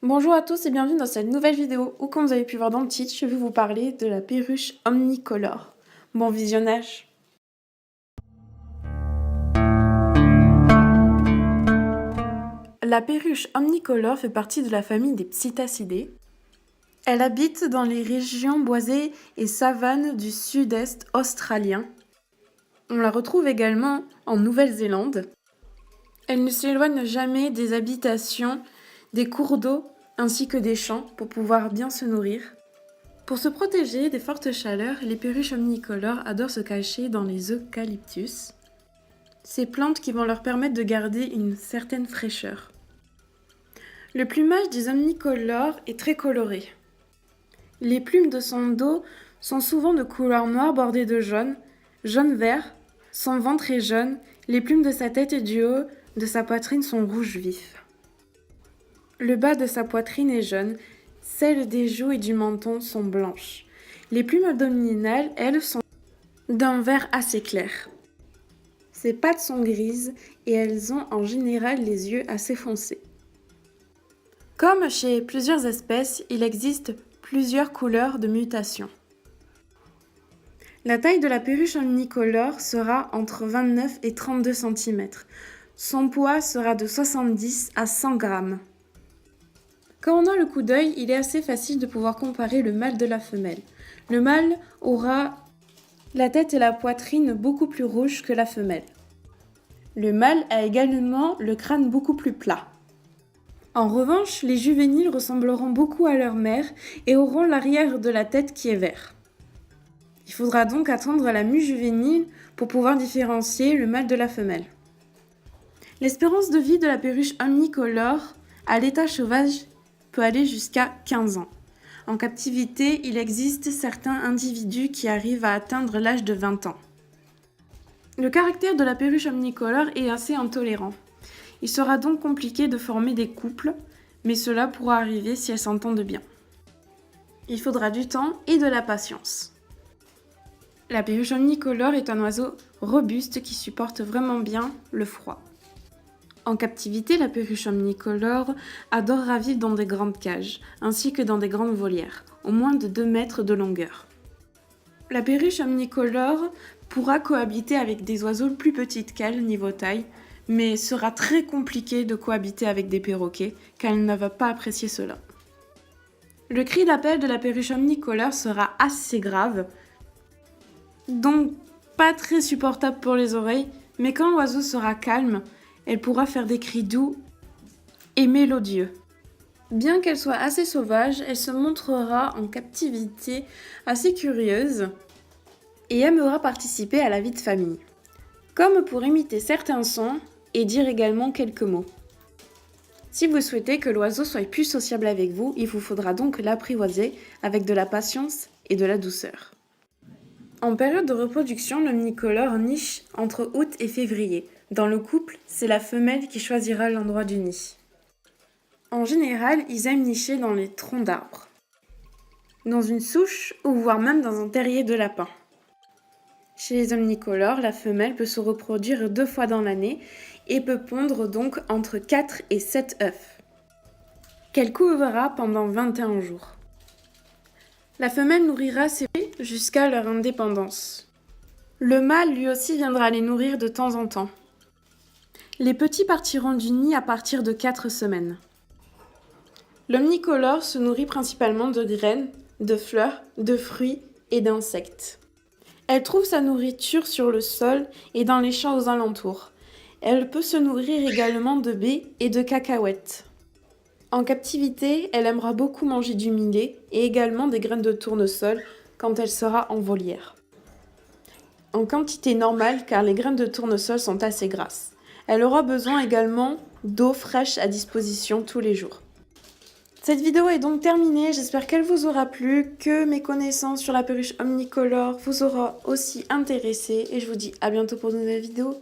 Bonjour à tous et bienvenue dans cette nouvelle vidéo où, comme vous avez pu voir dans le titre, je vais vous parler de la perruche omnicolore. Bon visionnage! La perruche omnicolore fait partie de la famille des Psittacidés. Elle habite dans les régions boisées et savanes du sud-est australien. On la retrouve également en Nouvelle-Zélande. Elle ne s'éloigne jamais des habitations, des cours d'eau ainsi que des champs pour pouvoir bien se nourrir. Pour se protéger des fortes chaleurs, les perruches omnicolores adorent se cacher dans les eucalyptus, ces plantes qui vont leur permettre de garder une certaine fraîcheur. Le plumage des omnicolores est très coloré. Les plumes de son dos sont souvent de couleur noire bordée de jaune, jaune-vert, son ventre est jaune, les plumes de sa tête et du haut de sa poitrine sont rouge vif. Le bas de sa poitrine est jaune, celles des joues et du menton sont blanches. Les plumes abdominales, elles, sont d'un vert assez clair. Ses pattes sont grises et elles ont en général les yeux assez foncés. Comme chez plusieurs espèces, il existe plusieurs couleurs de mutation. La taille de la perruche omnicolore sera entre 29 et 32 cm. Son poids sera de 70 à 100 grammes. Quand on a le coup d'œil, il est assez facile de pouvoir comparer le mâle de la femelle. Le mâle aura la tête et la poitrine beaucoup plus rouges que la femelle. Le mâle a également le crâne beaucoup plus plat. En revanche, les juvéniles ressembleront beaucoup à leur mère et auront l'arrière de la tête qui est vert. Il faudra donc attendre la mue juvénile pour pouvoir différencier le mâle de la femelle. L'espérance de vie de la perruche omnicolore à l'état sauvage peut aller jusqu'à 15 ans. En captivité, il existe certains individus qui arrivent à atteindre l'âge de 20 ans. Le caractère de la perruche omnicolore est assez intolérant. Il sera donc compliqué de former des couples, mais cela pourra arriver si elles s'entendent bien. Il faudra du temps et de la patience. La perruche omnicolore est un oiseau robuste qui supporte vraiment bien le froid. En captivité, la perruche omnicolore adorera vivre dans des grandes cages, ainsi que dans des grandes volières, au moins de 2 mètres de longueur. La perruche omnicolore pourra cohabiter avec des oiseaux plus petits qu'elle niveau taille, mais sera très compliqué de cohabiter avec des perroquets, car elle ne va pas apprécier cela. Le cri d'appel de la perruche omnicolore sera assez grave, donc pas très supportable pour les oreilles, mais quand l'oiseau sera calme, elle pourra faire des cris doux et mélodieux. Bien qu'elle soit assez sauvage, elle se montrera en captivité assez curieuse et aimera participer à la vie de famille, comme pour imiter certains sons et dire également quelques mots. Si vous souhaitez que l'oiseau soit plus sociable avec vous, il vous faudra donc l'apprivoiser avec de la patience et de la douceur. En période de reproduction, l'omnicolore niche entre août et février. Dans le couple, c'est la femelle qui choisira l'endroit du nid. En général, ils aiment nicher dans les troncs d'arbres, dans une souche ou voire même dans un terrier de lapin. Chez les omnicolores, la femelle peut se reproduire 2 fois dans l'année et peut pondre donc entre 4 et 7 œufs, qu'elle couvera pendant 21 jours. La femelle nourrira ses petits jusqu'à leur indépendance. Le mâle lui aussi viendra les nourrir de temps en temps. Les petits partiront du nid à partir de 4 semaines. L'omnicolore se nourrit principalement de graines, de fleurs, de fruits et d'insectes. Elle trouve sa nourriture sur le sol et dans les champs aux alentours. Elle peut se nourrir également de baies et de cacahuètes. En captivité, elle aimera beaucoup manger du millet et également des graines de tournesol quand elle sera en volière. En quantité normale car les graines de tournesol sont assez grasses. Elle aura besoin également d'eau fraîche à disposition tous les jours. Cette vidéo est donc terminée, j'espère qu'elle vous aura plu, que mes connaissances sur la perruche omnicolore vous aura aussi intéressé et je vous dis à bientôt pour de nouvelles vidéos.